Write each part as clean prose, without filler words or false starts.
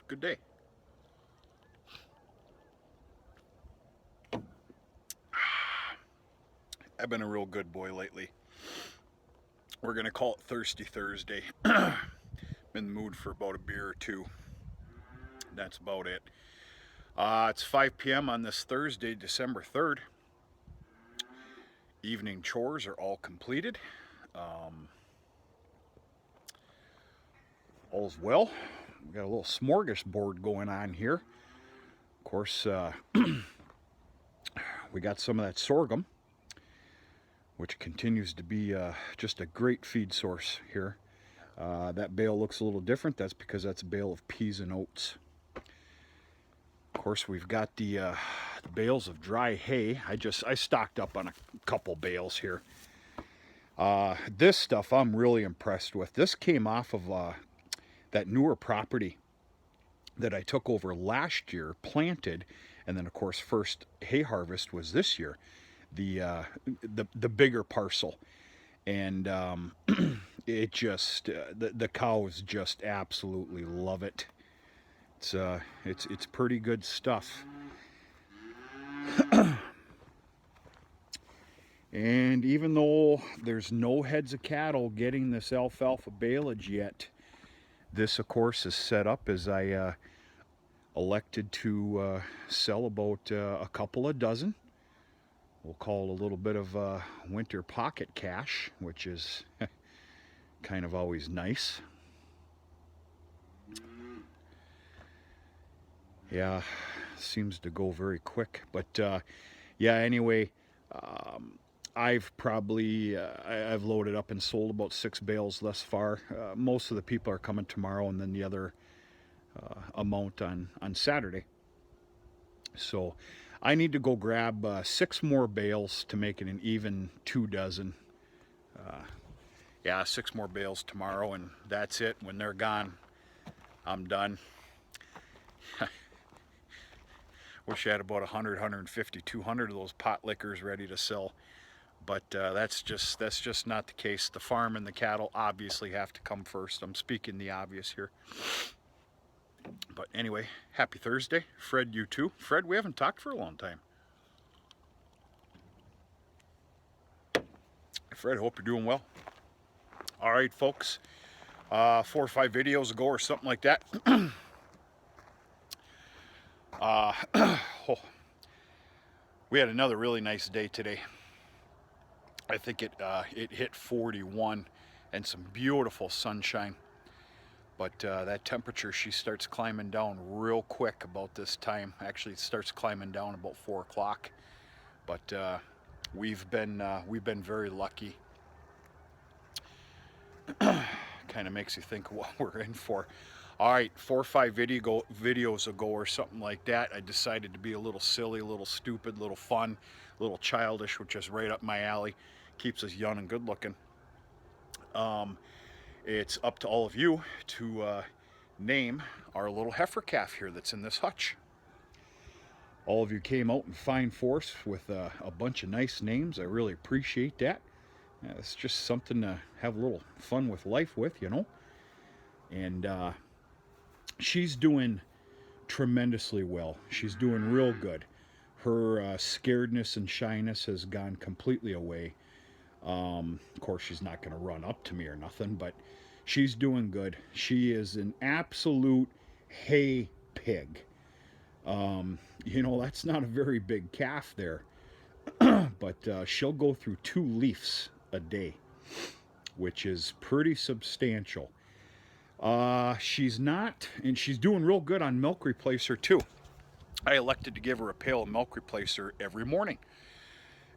Good day. I've been a real good boy lately. We're going to call it Thirsty Thursday. Been in the mood for about a beer or two. That's about it. It's 5 p.m. on this Thursday, December 3rd. Evening chores are all completed. All's well. We got a little smorgasbord going on here. Of course, we got some of that sorghum, which continues to be just a great feed source here. That bale looks a little different. That's because that's a bale of peas and oats. Of course, we've got the bales of dry hay. I stocked up on a couple bales here. This stuff I'm really impressed with. This came off of that newer property that I took over last year, planted, and then of course first hay harvest was this year, the bigger parcel, and it just the cows just absolutely love it. It's pretty good stuff. And even though there's no heads of cattle getting this alfalfa baleage yet, this of course is set up as I elected to sell about a couple of dozen. We'll call it a little bit of winter pocket cash, which is kind of always nice. Yeah, seems to go very quick. But yeah, anyway, I've loaded up and sold about 6 bales thus far. Most of the people are coming tomorrow, and then the other amount on Saturday. So I need to go grab 6 more bales to make it an even 2 dozen. Yeah, 6 more bales tomorrow, and that's it. When they're gone, I'm done. Wish I had about 100, 150, 200 of those pot liquors ready to sell. But that's just not the case. The farm and the cattle obviously have to come first. I'm speaking the obvious here. But anyway, happy Thursday. Fred, you too. Fred, we haven't talked for a long time. Fred, hope you're doing well. All right, folks. 4 or 5 videos ago or something like that. We had another really nice day today. I think it hit 41 and some beautiful sunshine. But that temperature, she starts climbing down real quick about this time. Actually, it starts climbing down about 4 o'clock. But we've been very lucky. Kind of makes you think what we're in for. All right, 4 or 5 videos ago or something like that, I decided to be a little silly, a little stupid, a little fun, a little childish, which is right up my alley. Keeps us young and good looking. It's up to all of you to name our little heifer calf here that's in this hutch. All of you came out in fine force with a bunch of nice names. I really appreciate that. It's just something to have a little fun with life with, you know. And she's doing tremendously well. She's doing real good. Her scaredness and shyness has gone completely away. Of course, she's not going to run up to me or nothing, but she's doing good. She is an absolute hay pig. You know, that's not a very big calf there, but she'll go through 2 leafs a day, which is pretty substantial. She's doing real good on milk replacer too. I elected to give her a pail of milk replacer every morning.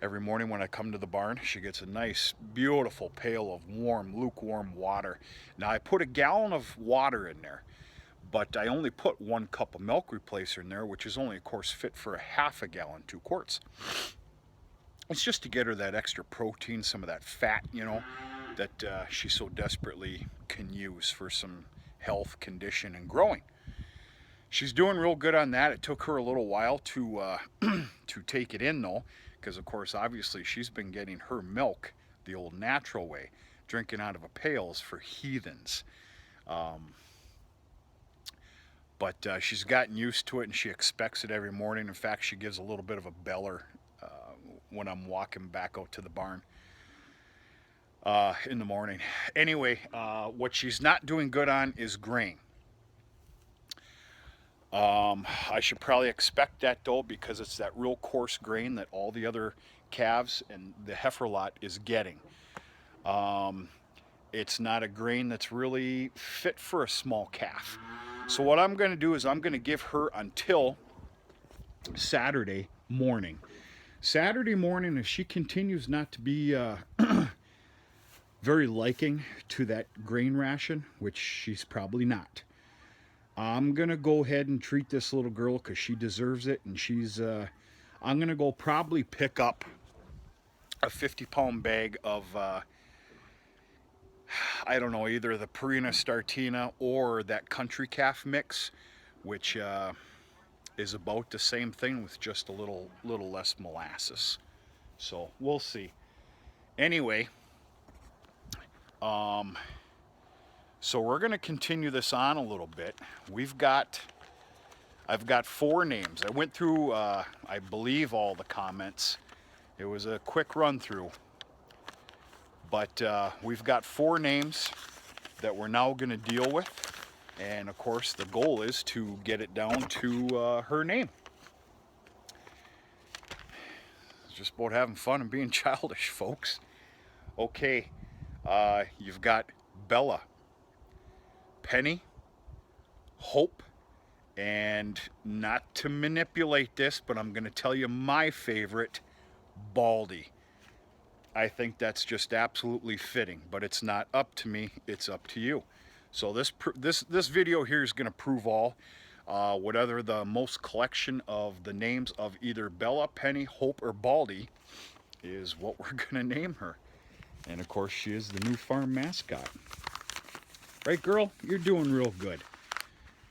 Every morning when I come to the barn, she gets a nice, beautiful pail of warm, lukewarm water. Now I put a gallon of water in there, but I only put 1 cup of milk replacer in there, which is only, of course, fit for a half a gallon, 2 quarts. It's just to get her that extra protein, some of that fat, you know, that she so desperately can use for some health, condition, and growing. She's doing real good on that. It took her a little while to to take it in, though, because, of course, obviously she's been getting her milk the old natural way. Drinking out of a pail is for heathens. but she's gotten used to it and she expects it every morning. In fact, she gives a little bit of a beller when I'm walking back out to the barn in the morning. Anyway, what she's not doing good on is grain. I should probably expect that though, because it's that real coarse grain that all the other calves and the heifer lot is getting. It's not a grain that's really fit for a small calf. So what I'm going to do is I'm going to give her until Saturday morning. Saturday morning, if she continues not to be very liking to that grain ration, which she's probably not, I'm gonna go ahead and treat this little girl because she deserves it. And I'm gonna go probably pick up a 50-pound bag of I don't know, either the Purina Startina or that country calf mix, which is about the same thing with just a little less molasses. So we'll see. Anyway, so we're going to continue this on a little bit. I've got 4 names. I went through, I believe, all the comments. It was a quick run through. But we've got 4 names that we're now going to deal with. And of course, the goal is to get it down to her name. It's just about having fun and being childish, folks. Okay, you've got Bella, Penny, Hope, and not to manipulate this, but I'm going to tell you my favorite, Baldy. I think that's just absolutely fitting, but it's not up to me, it's up to you. So this video here is going to prove all. Whatever the most collection of the names of either Bella, Penny, Hope, or Baldy is what we're going to name her. And of course, she is the new farm mascot. Right, girl? You're doing real good.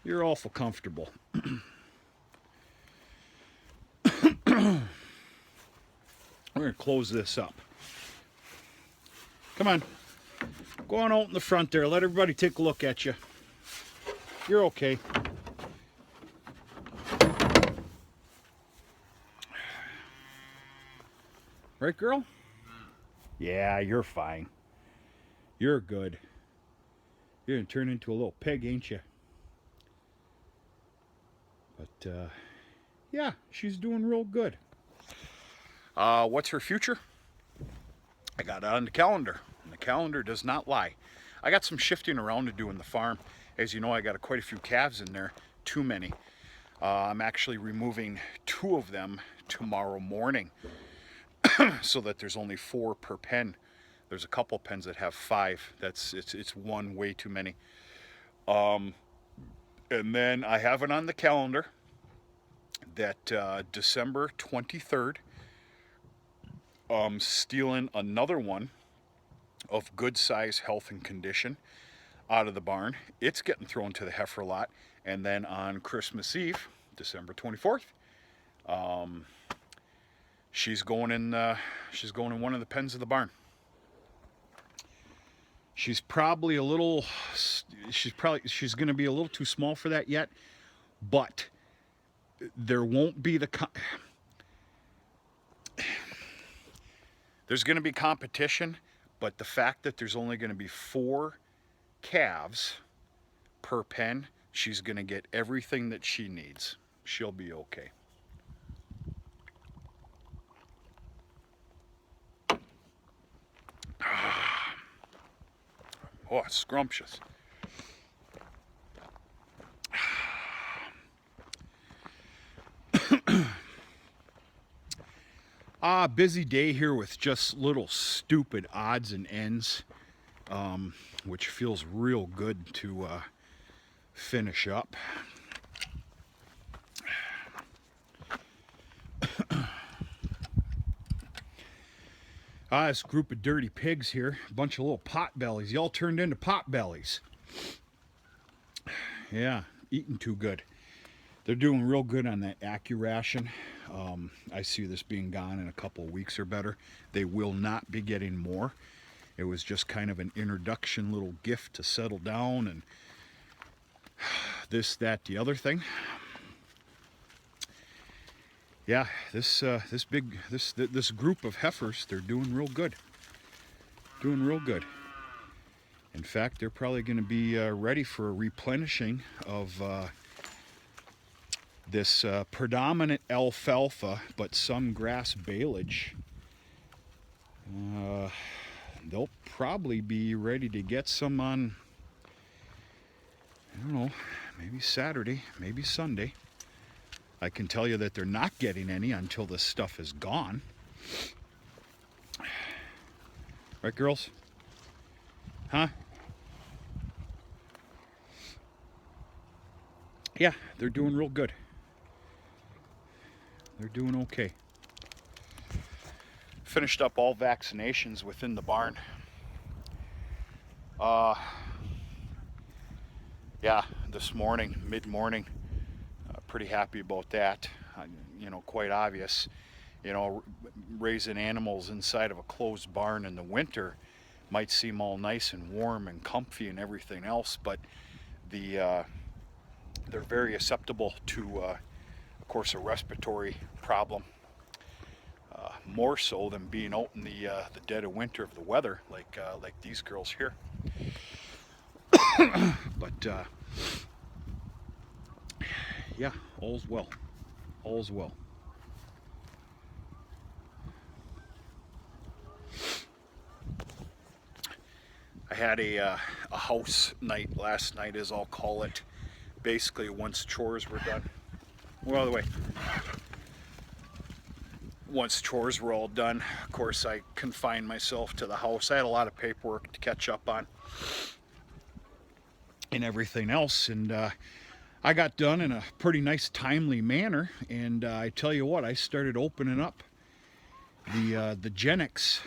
You're awful comfortable. We're going to close this up. Come on. Go on out in the front there. Let everybody take a look at you. You're okay. Right, girl? Yeah, you're fine. You're good. You're going to turn into a little pig, ain't you? But, yeah, she's doing real good. What's her future? I got it on the calendar. And the calendar does not lie. I got some shifting around to do in the farm. As you know, I got quite a few calves in there. Too many. I'm actually removing 2 of them tomorrow morning. So that there's only 4 per pen. There's a couple pens that have 5. It's one way too many. And then I have it on the calendar that December 23rd, stealing another one of good size, health, and condition out of the barn. It's getting thrown to the heifer lot. And then on Christmas Eve, December 24th, she's going in one of the pens of the barn. She's probably a little, she's going to be a little too small for that yet, but there won't be there's going to be competition, but the fact that there's only going to be 4 calves per pen, she's going to get everything that she needs. She'll be okay. Oh, it's scrumptious. Busy day here with just little stupid odds and ends, which feels real good to finish up. This group of dirty pigs here, a bunch of little pot bellies. Y'all turned into pot bellies. Yeah, eating too good. They're doing real good on that AccuRation. I see this being gone in a couple of weeks or better. They will not be getting more. It was just kind of an introduction little gift to settle down, and this, that, the other thing. Yeah, this group of heifers, they're doing real good. Doing real good. In fact, they're probably going to be ready for a replenishing of this predominant alfalfa, but some grass baleage. They'll probably be ready to get some on, I don't know, maybe Saturday, maybe Sunday. I can tell you that they're not getting any until this stuff is gone. Right, girls? Huh? Yeah, they're doing real good. They're doing okay. Finished up all vaccinations within the barn. Yeah, this morning, mid-morning, pretty happy about that. You know, quite obvious. You know, raising animals inside of a closed barn in the winter might seem all nice and warm and comfy and everything else, but they're very susceptible to, of course, a respiratory problem. More so than being out in the dead of winter of the weather, like these girls here. But yeah, all's well. All's well. I had a house night last night, as I'll call it. Basically, once chores were done. Well, the way. Once chores were all done, of course, I confined myself to the house. I had a lot of paperwork to catch up on and everything else, and I got done in a pretty nice, timely manner. And I tell you what, I started opening up the Gen X.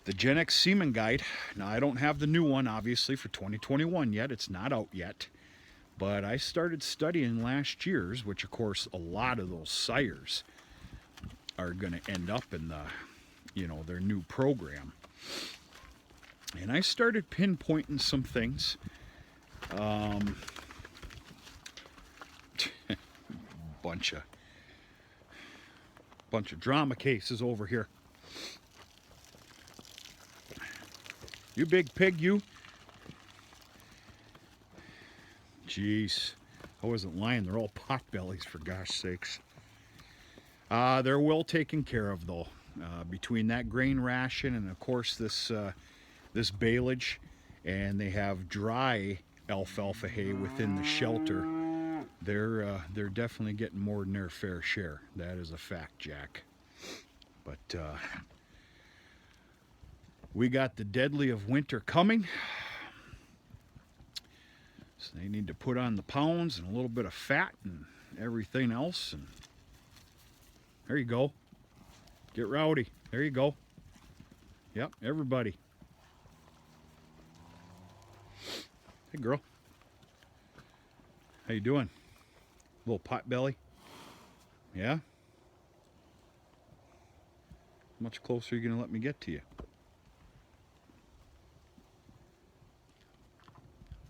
The Gen X Semen Guide. Now, I don't have the new one, obviously, for 2021 yet. It's not out yet. But I started studying last year's, which, of course, a lot of those sires are going to end up in the, you know, their new program. And I started pinpointing some things. Bunch of drama cases over here. You big pig, you. Jeez, I wasn't lying. They're all pot bellies, for gosh sakes. They're well taken care of, though. Between that grain ration and, of course, this baleage, and they have dry alfalfa hay within the shelter. They're definitely getting more than their fair share. That is a fact, Jack. But we got the deadly of winter coming. So they need to put on the pounds and a little bit of fat and everything else. And there you go. Get rowdy. There you go. Yep, everybody. Hey, girl. How you doing? Little pot belly? Yeah? How much closer are you going to let me get to you?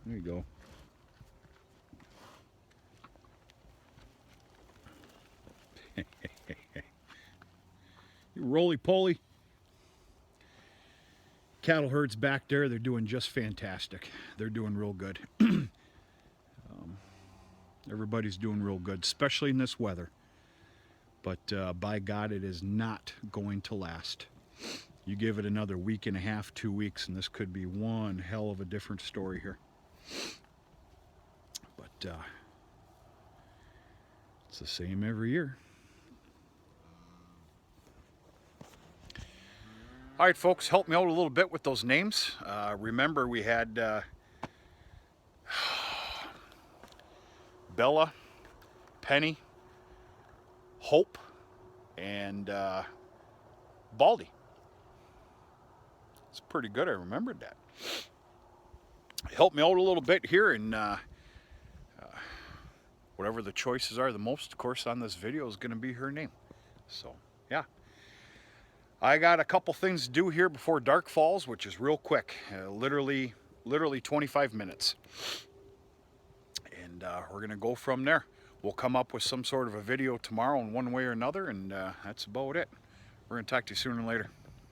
There you go. You roly-poly. Cattle herds back there, they're doing just fantastic. They're doing real good. Everybody's doing real good, especially in this weather. But by God, it is not going to last. You give it another week and a half, 2 weeks, and this could be one hell of a different story here. But it's the same every year. All right, folks, help me out a little bit with those names. Remember, we had Bella, Penny, Hope, and Baldy. It's pretty good. I remembered that. Help me out a little bit here, and whatever the choices are the most, of course, on this video is going to be her name. So, yeah. I got a couple things to do here before dark falls, which is real quick. Literally literally 25 minutes. And we're going to go from there. We'll come up with some sort of a video tomorrow in one way or another, and that's about it. We're going to talk to you sooner or later.